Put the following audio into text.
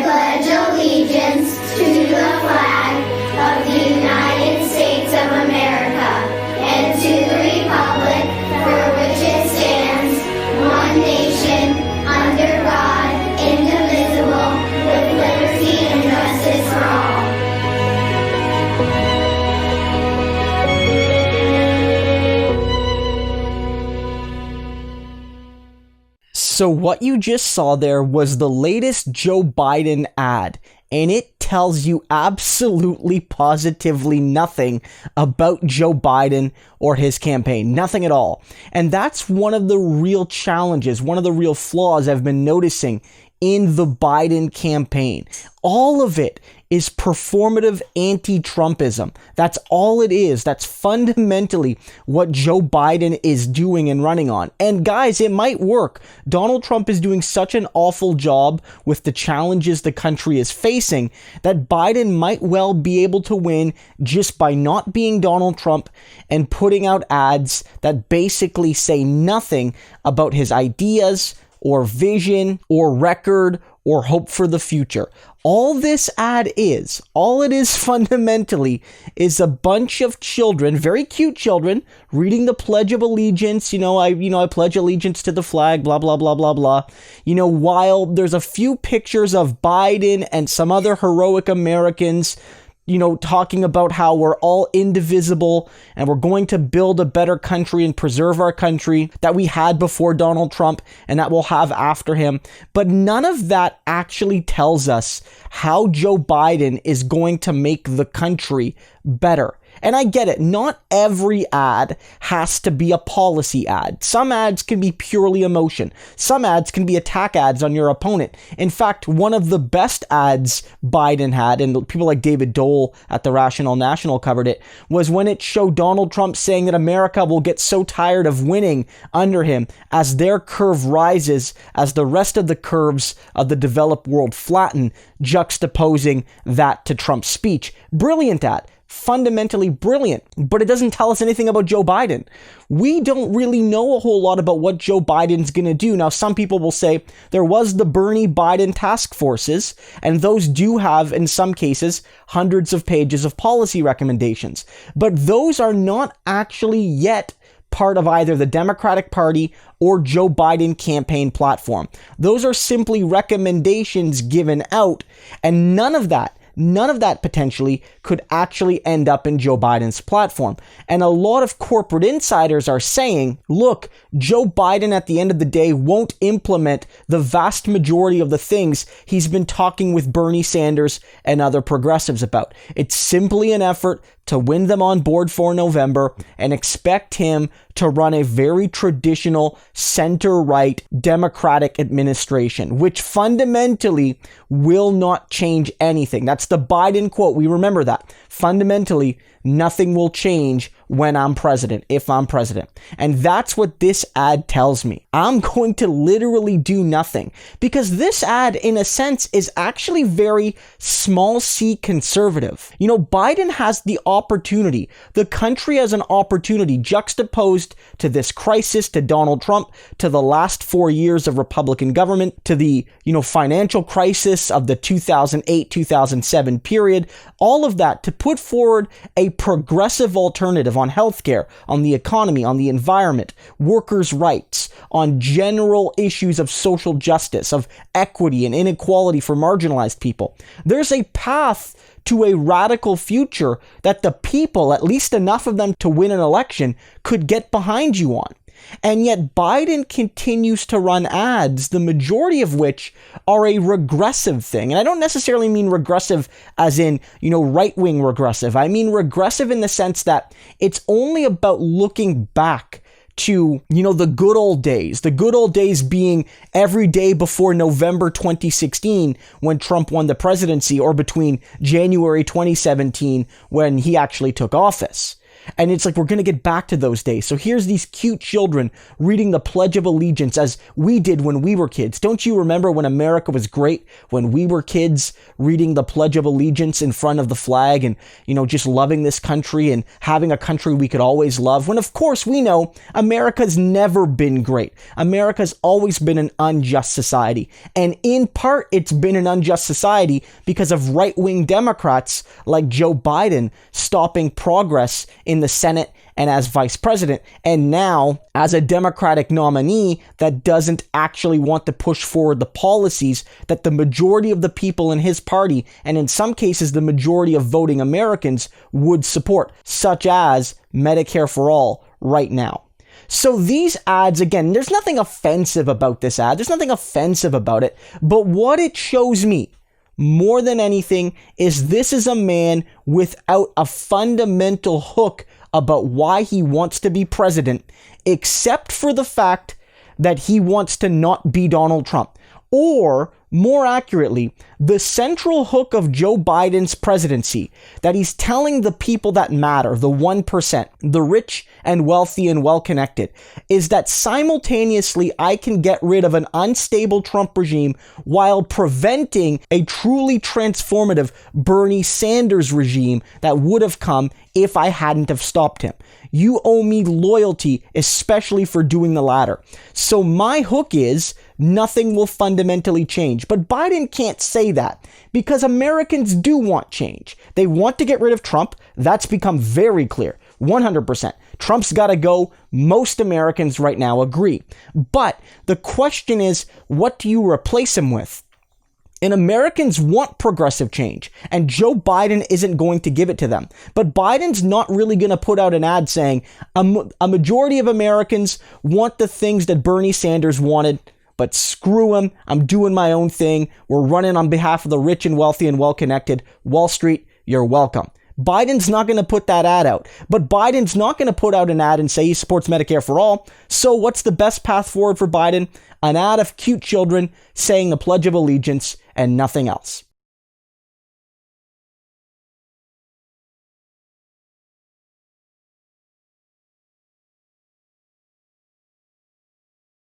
pledge allegiance to the flag of the United States of America and to the republic for which it stands, one nation, under God, indivisible, with liberty and justice for all. So what you just saw there was the latest Joe Biden ad, and it tells you absolutely positively nothing about Joe Biden or his campaign. Nothing at all. And that's one of the real challenges, one of the real flaws I've been noticing in the Biden campaign. All of it is performative anti-Trumpism. That's all it is. That's fundamentally what Joe Biden is doing and running on. And guys, it might work. Donald Trump is doing such an awful job with the challenges the country is facing that Biden might well be able to win just by not being Donald Trump and putting out ads that basically say nothing about his ideas or vision or record or hope for the future. All this ad is, all it is fundamentally, is a bunch of children, very cute children, reading the Pledge of Allegiance. I pledge allegiance to the flag, blah, blah, blah, blah, blah. While there's a few pictures of Biden and some other heroic Americans, talking about how we're all indivisible and we're going to build a better country and preserve our country that we had before Donald Trump and that we'll have after him. But none of that actually tells us how Joe Biden is going to make the country better. And I get it. Not every ad has to be a policy ad. Some ads can be purely emotion. Some ads can be attack ads on your opponent. In fact, one of the best ads Biden had, and people like David Dole at the Rational National covered it, was when it showed Donald Trump saying that America will get so tired of winning under him as their curve rises, as the rest of the curves of the developed world flatten, juxtaposing that to Trump's speech. Brilliant ad. Fundamentally brilliant, but it doesn't tell us anything about Joe Biden. We don't really know a whole lot about what Joe Biden's going to do. Now, some people will say there was the Bernie Biden task forces, and those do have, in some cases, hundreds of pages of policy recommendations. But those are not actually yet part of either the Democratic Party or Joe Biden campaign platform. Those are simply recommendations given out, and none of that potentially could actually end up in Joe Biden's platform. And a lot of corporate insiders are saying, look, Joe Biden at the end of the day won't implement the vast majority of the things he's been talking with Bernie Sanders and other progressives about. It's simply an effort to win them on board for November and expect him to run a very traditional center-right Democratic administration, which fundamentally will not change anything. That's the Biden quote. We remember that. Fundamentally, nothing will change when I'm president, if I'm president. And that's what this ad tells me. I'm going to literally do nothing because this ad, in a sense, is actually very small c conservative. Biden has the opportunity. The country has an opportunity juxtaposed to this crisis, to Donald Trump, to the last 4 years of Republican government, to the, financial crisis of the 2008-2007 period, all of that to put forward a progressive alternative on healthcare, on the economy, on the environment, workers' rights, on general issues of social justice, of equity and inequality for marginalized people. There's a path to a radical future that the people, at least enough of them to win an election, could get behind you on. And yet Biden continues to run ads, the majority of which are a regressive thing. And I don't necessarily mean regressive as in, right-wing regressive. I mean regressive in the sense that it's only about looking back to, the good old days being every day before November 2016 when Trump won the presidency, or between January 2017 when he actually took office. And it's like, we're going to get back to those days. So here's these cute children reading the Pledge of Allegiance as we did when we were kids. Don't you remember when America was great, when we were kids reading the Pledge of Allegiance in front of the flag and, just loving this country and having a country we could always love? When, of course, we know America's never been great. America's always been an unjust society. And in part, it's been an unjust society because of right-wing Democrats like Joe Biden stopping progress in the Senate and as vice president, and now as a Democratic nominee that doesn't actually want to push forward the policies that the majority of the people in his party, and in some cases the majority of voting Americans, would support, such as Medicare for all right now. So these ads, again, there's nothing offensive about this ad. There's nothing offensive about it. But what it shows me more than anything is this is a man without a fundamental hook about why he wants to be president, except for the fact that he wants to not be Donald Trump. Or, more accurately, the central hook of Joe Biden's presidency that he's telling the people that matter, the 1%, the rich and wealthy and well-connected, is that simultaneously I can get rid of an unstable Trump regime while preventing a truly transformative Bernie Sanders regime that would have come if I hadn't have stopped him. You owe me loyalty, especially for doing the latter. So my hook is nothing will fundamentally change. But Biden can't say that because Americans do want change. They want to get rid of Trump. That's become very clear. 100%. Trump's got to go. Most Americans right now agree. But the question is, what do you replace him with? And Americans want progressive change, and Joe Biden isn't going to give it to them. But Biden's not really going to put out an ad saying a majority of Americans want the things that Bernie Sanders wanted, but screw him, I'm doing my own thing. We're running on behalf of the rich and wealthy and well-connected. Wall Street, you're welcome. Biden's not going to put that ad out. But Biden's not going to put out an ad and say he supports Medicare for all. So what's the best path forward for Biden? An ad of cute children saying the Pledge of Allegiance and nothing else.